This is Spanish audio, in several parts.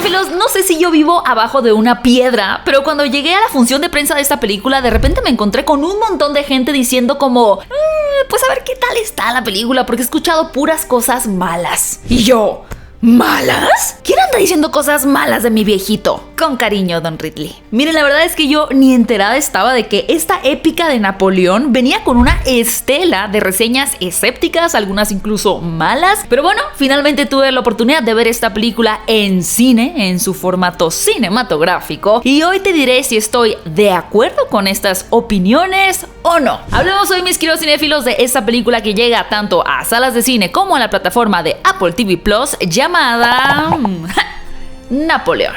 Cinéfilos, no sé si yo vivo abajo de una piedra, pero cuando llegué a la función de prensa de esta película, de repente me encontré con un montón de gente diciendo como, pues a ver qué tal está la película, porque he escuchado puras cosas malas. Y yo, ¿malas? ¿Quién anda diciendo cosas malas de mi viejito? Con cariño, Don Ridley. Miren, la verdad es que yo ni enterada estaba de que esta épica de Napoleón venía con una estela de reseñas escépticas, algunas incluso malas. Pero bueno, finalmente tuve la oportunidad de ver esta película en cine, en su formato cinematográfico. Y hoy te diré si estoy de acuerdo con estas opiniones o no. Hablemos hoy, mis queridos cinéfilos, de esta película que llega tanto a salas de cine como a la plataforma de Apple TV Plus, llamada Napoleón.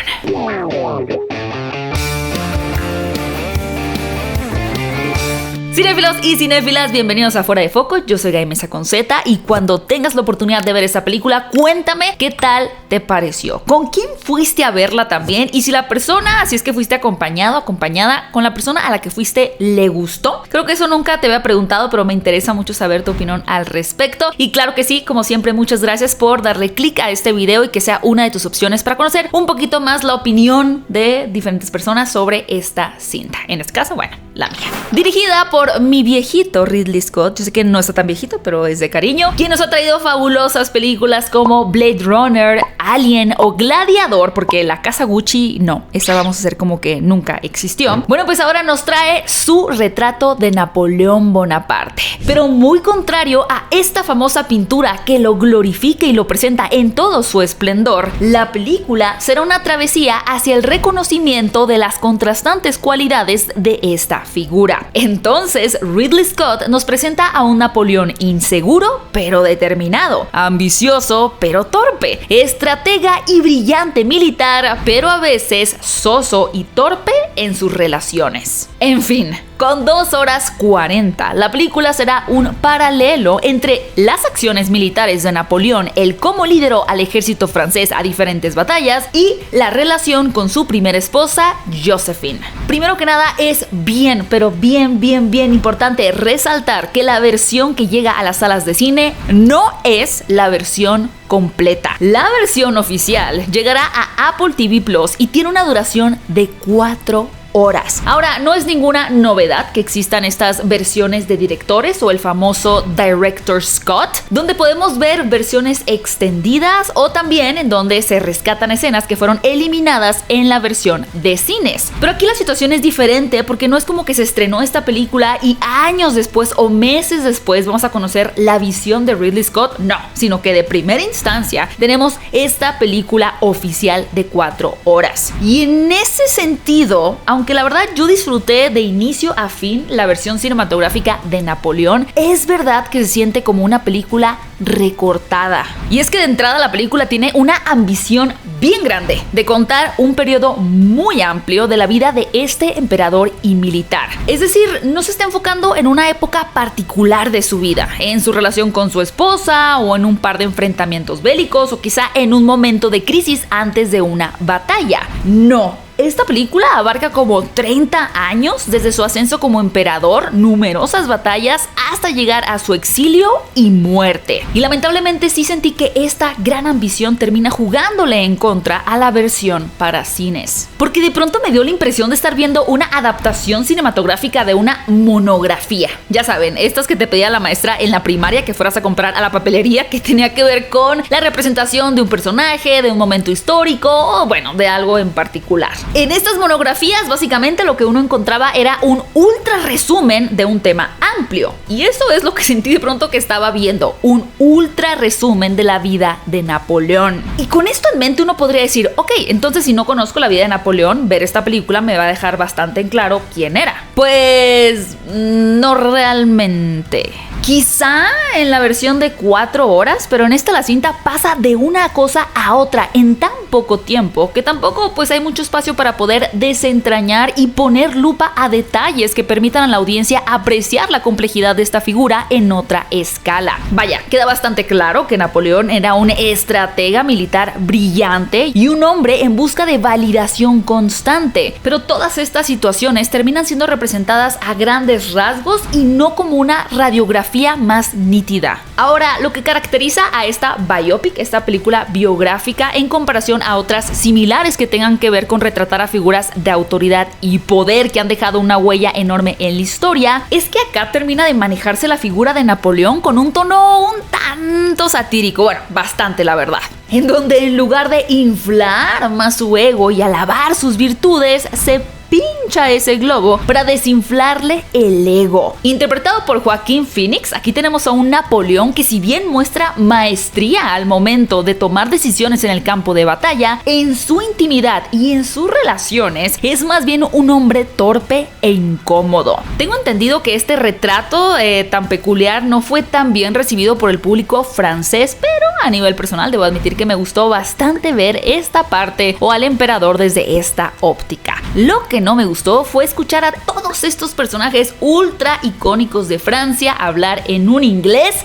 Cinéfilos y cinéfilas, bienvenidos a Fuera de Foco. Yo soy Gaby Mesa con Z y cuando tengas la oportunidad de ver esta película, cuéntame qué tal te pareció. ¿Con quién fuiste a verla también? Y si la persona, si es que fuiste acompañado, acompañada, con la persona a la que fuiste, ¿le gustó? Creo que eso nunca te había preguntado, pero me interesa mucho saber tu opinión al respecto. Y claro que sí, como siempre, muchas gracias por darle clic a este video y que sea una de tus opciones para conocer un poquito más la opinión de diferentes personas sobre esta cinta. En este caso, bueno, la mía. Dirigida por mi viejito Ridley Scott, yo sé que no está tan viejito, pero es de cariño, quien nos ha traído fabulosas películas como Blade Runner, Alien o Gladiador, porque la casa Gucci, no, esa vamos a hacer como que nunca existió. Bueno, pues ahora nos trae su retrato de Napoleón Bonaparte, pero muy contrario a esta famosa pintura que lo glorifica y lo presenta en todo su esplendor, la película será una travesía hacia el reconocimiento de las contrastantes cualidades de esta figura. Entonces, Ridley Scott nos presenta a un Napoleón inseguro pero determinado, ambicioso pero torpe, estratega y brillante militar, pero a veces soso y torpe en sus relaciones. En fin, con 2 horas 40, la película será un paralelo entre las acciones militares de Napoleón, el cómo lideró al ejército francés a diferentes batallas, y la relación con su primera esposa, Josephine. Primero que nada, es bien, pero bien importante resaltar que la versión que llega a las salas de cine no es la versión completa. La versión oficial llegará a Apple TV Plus y tiene una duración de 4 horas. Ahora, no es ninguna novedad que existan estas versiones de directores o el famoso Director's Cut, donde podemos ver versiones extendidas o también en donde se rescatan escenas que fueron eliminadas en la versión de cines. Pero aquí la situación es diferente porque no es como que se estrenó esta película y años después o meses después vamos a conocer la visión de Ridley Scott, no, sino que de primera instancia tenemos esta película oficial de 4 horas. Y en ese sentido, aunque la verdad yo disfruté de inicio a fin la versión cinematográfica de Napoleón, es verdad que se siente como una película recortada. Y es que de entrada la película tiene una ambición bien grande de contar un periodo muy amplio de la vida de este emperador y militar. Es decir, no se está enfocando en una época particular de su vida, en su relación con su esposa o en un par de enfrentamientos bélicos o quizá en un momento de crisis antes de una batalla. No. Esta película abarca como 30 años desde su ascenso como emperador, numerosas batallas hasta llegar a su exilio y muerte. Y lamentablemente sí sentí que esta gran ambición termina jugándole en contra a la versión para cines. Porque de pronto me dio la impresión de estar viendo una adaptación cinematográfica de una monografía. Ya saben, estas que te pedía la maestra en la primaria que fueras a comprar a la papelería, que tenía que ver con la representación de un personaje, de un momento histórico o bueno, de algo en particular. En estas monografías básicamente lo que uno encontraba era un ultra resumen de un tema amplio. Y eso es lo que sentí de pronto que estaba viendo, un ultra resumen de la vida de Napoleón. Y con esto en mente uno podría decir, ok, entonces si no conozco la vida de Napoleón, ver esta película me va a dejar bastante en claro quién era. Pues no realmente. Quizá en la versión de 4 horas, pero en esta la cinta pasa de una cosa a otra en tan poco tiempo que tampoco pues hay mucho espacio para poder desentrañar y poner lupa a detalles que permitan a la audiencia apreciar la complejidad de esta figura en otra escala. Vaya, queda bastante claro que Napoleón era un estratega militar brillante y un hombre en busca de validación constante, pero todas estas situaciones terminan siendo representadas a grandes rasgos y no como una radiografía fotografía más nítida. Ahora, lo que caracteriza a esta biopic, esta película biográfica, en comparación a otras similares que tengan que ver con retratar a figuras de autoridad y poder que han dejado una huella enorme en la historia, es que acá termina de manejarse la figura de Napoleón con un tono un tanto satírico, bueno, bastante la verdad, en donde en lugar de inflar más su ego y alabar sus virtudes, se pincha ese globo para desinflarle el ego. Interpretado por Joaquín Phoenix, aquí tenemos a un Napoleón que, si bien muestra maestría al momento de tomar decisiones en el campo de batalla, en su intimidad y en sus relaciones es más bien un hombre torpe e incómodo. Tengo entendido que este retrato tan peculiar no fue tan bien recibido por el público francés, pero a nivel personal debo admitir que me gustó bastante ver esta parte o al emperador desde esta óptica. Lo que no me gustó fue escuchar a todos estos personajes ultra icónicos de Francia hablar en un inglés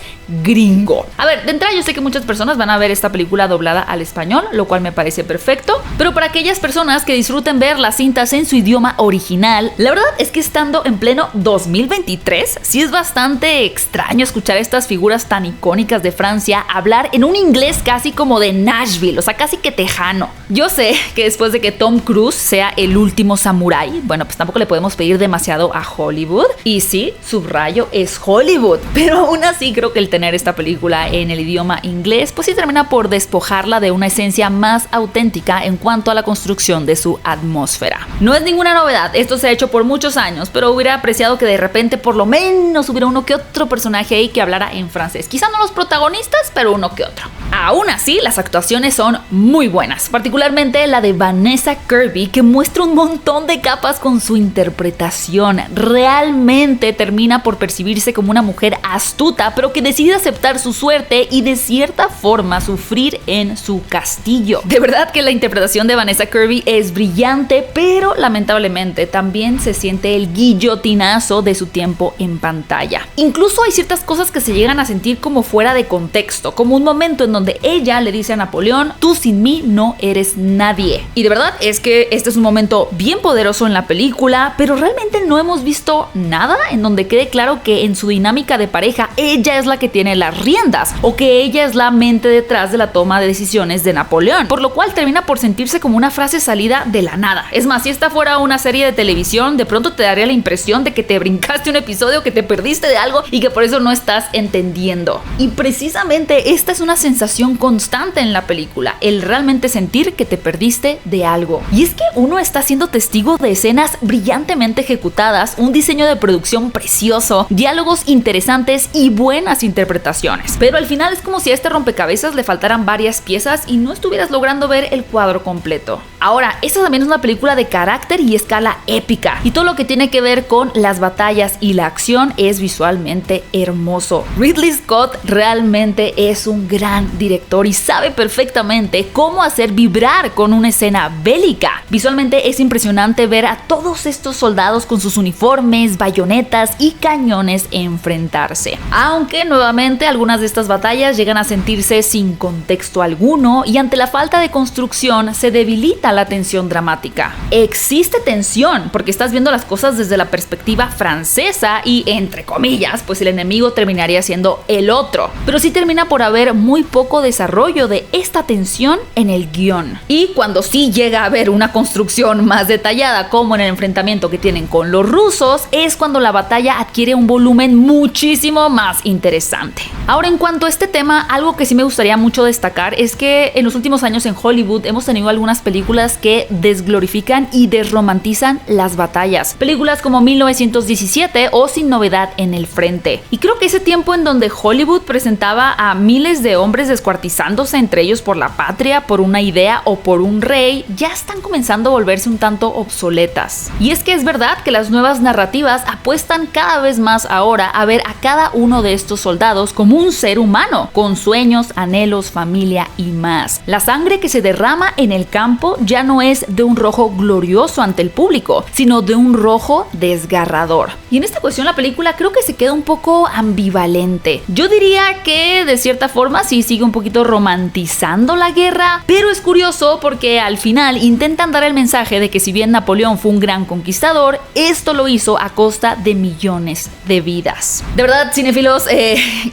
gringo. A ver, de entrada yo sé que muchas personas van a ver esta película doblada al español, lo cual me parece perfecto, pero para aquellas personas que disfruten ver las cintas en su idioma original, la verdad es que estando en pleno 2023, sí es bastante extraño escuchar a estas figuras tan icónicas de Francia hablar en un inglés casi como de Nashville, o sea, casi que tejano. Yo sé que después de que Tom Cruise sea el último samurái, bueno, pues tampoco le podemos pedir demasiado a Hollywood, y sí, subrayo, es Hollywood, pero aún así creo que el tener esta película en el idioma inglés, pues sí termina por despojarla de una esencia más auténtica en cuanto a la construcción de su atmósfera. No es ninguna novedad, esto se ha hecho por muchos años, pero hubiera apreciado que de repente por lo menos hubiera uno que otro personaje ahí que hablara en francés. Quizá no los protagonistas, pero uno que otro. Aún así, las actuaciones son muy buenas, particularmente la de Vanessa Kirby, que muestra un montón de capas con su interpretación. Realmente termina por percibirse como una mujer astuta, pero que decide aceptar su suerte y de cierta forma sufrir en su castillo. De verdad que la interpretación de Vanessa Kirby es brillante, pero lamentablemente también se siente el guillotinazo de su tiempo en pantalla. Incluso hay ciertas cosas que se llegan a sentir como fuera de contexto, como un momento en donde ella le dice a Napoleón: tú sin mí no eres nadie. Y de verdad es que este es un momento bien poderoso en la película, pero realmente no hemos visto nada en donde quede claro que en su dinámica de pareja ella es la que tiene las riendas o que ella es la mente detrás de la toma de decisiones de Napoleón, por lo cual termina por sentirse como una frase salida de la nada. Es más, si esta fuera una serie de televisión, de pronto te daría la impresión de que te brincaste un episodio, que te perdiste de algo y que por eso no estás entendiendo. Y precisamente esta es una sensación constante en la película, el realmente sentir que te perdiste de algo. Y es que uno está siendo testigo de escenas brillantemente ejecutadas, un diseño de producción precioso, diálogos interesantes y buenas interpretaciones, pero al final es como si a este rompecabezas le faltaran varias piezas y no estuvieras logrando ver el cuadro completo. Ahora, esta también es una película de carácter y escala épica, y todo lo que tiene que ver con las batallas y la acción es visualmente hermoso. Ridley Scott realmente es un gran director y sabe perfectamente cómo hacer vibrar con una escena bélica. Visualmente es impresionante ver a todos estos soldados con sus uniformes, bayonetas y cañones enfrentarse. Aunque nuevamente algunas de estas batallas llegan a sentirse sin contexto alguno y ante la falta de construcción se debilita la tensión dramática. Existe tensión porque estás viendo las cosas desde la perspectiva francesa y, entre comillas, pues el enemigo terminaría siendo el otro. Pero sí termina por haber muy poco desarrollo de esta tensión en el guión. Y cuando sí llega a haber una construcción más detallada, como en el enfrentamiento que tienen con los rusos, es cuando la batalla adquiere un volumen muchísimo más interesante. Ahora, en cuanto a este tema, algo que sí me gustaría mucho destacar es que en los últimos años en Hollywood hemos tenido algunas películas que desglorifican y desromantizan las batallas. Películas como 1917 o Sin novedad en el frente. Y creo que ese tiempo en donde Hollywood presentaba a miles de hombres descuartizándose entre ellos por la patria, por una idea o por un rey, ya están comenzando a volverse un tanto obsoletas. Y es que es verdad que las nuevas narrativas apuestan cada vez más ahora a ver a cada uno de estos soldados como un ser humano, con sueños, anhelos, familia y más. La sangre que se derrama en el campo ya no es de un rojo glorioso ante el público, sino de un rojo desgarrador. Y en esta cuestión la película creo que se queda un poco ambivalente. Yo diría que de cierta forma sí sigue un poquito romantizando la guerra, pero es curioso porque al final intentan dar el mensaje de que si bien Napoleón fue un gran conquistador, esto lo hizo a costa de millones de vidas. De verdad, cinéfilos,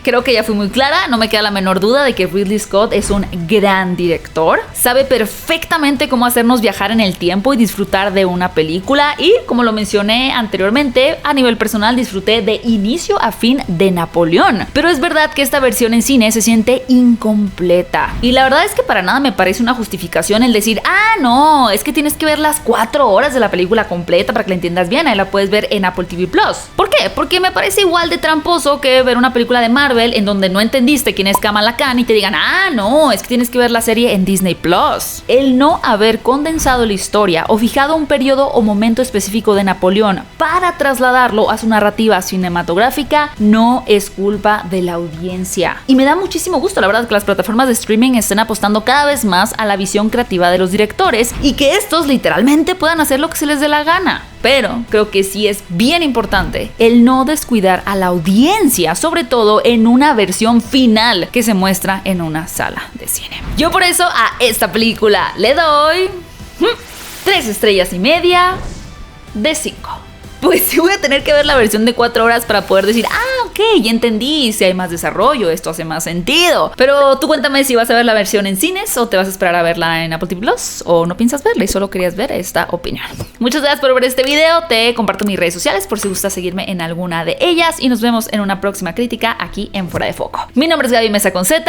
creo que ya fui muy clara, no me queda la menor duda de que Ridley Scott es un gran director, sabe perfectamente cómo hacernos viajar en el tiempo y disfrutar de una película, y como lo mencioné anteriormente, a nivel personal disfruté de inicio a fin de Napoleón, pero es verdad que esta versión en cine se siente incompleta, y la verdad es que para nada me parece una justificación el decir, no, es que tienes que ver las 4 horas de la película completa para que la entiendas bien, ahí la puedes ver en Apple TV Plus. ¿Por qué? Porque me parece igual de tramposo que ver una película de Marvel en donde no entendiste quién es Kamala Khan y te digan, no, es que tienes que ver la serie en Disney Plus. El no haber condensado la historia o fijado un periodo o momento específico de Napoleón para trasladarlo a su narrativa cinematográfica no es culpa de la audiencia. Y me da muchísimo gusto, la verdad, que las plataformas de streaming estén apostando cada vez más a la visión creativa de los directores y que estos literalmente puedan hacer lo que se les dé la gana. Pero creo que sí es bien importante el no descuidar a la audiencia, sobre todo en una versión final que se muestra en una sala de cine. Yo por eso a esta película le doy 3 estrellas y media de 5. Pues sí voy a tener que ver la versión de 4 horas para poder decir, ok, ya entendí, si hay más desarrollo, esto hace más sentido. Pero tú cuéntame si vas a ver la versión en cines o te vas a esperar a verla en Apple TV Plus, o no piensas verla y solo querías ver esta opinión. Muchas gracias por ver este video, te comparto mis redes sociales por si gustas seguirme en alguna de ellas y nos vemos en una próxima crítica aquí en Fuera de Foco. Mi nombre es Gaby Mesa con Z.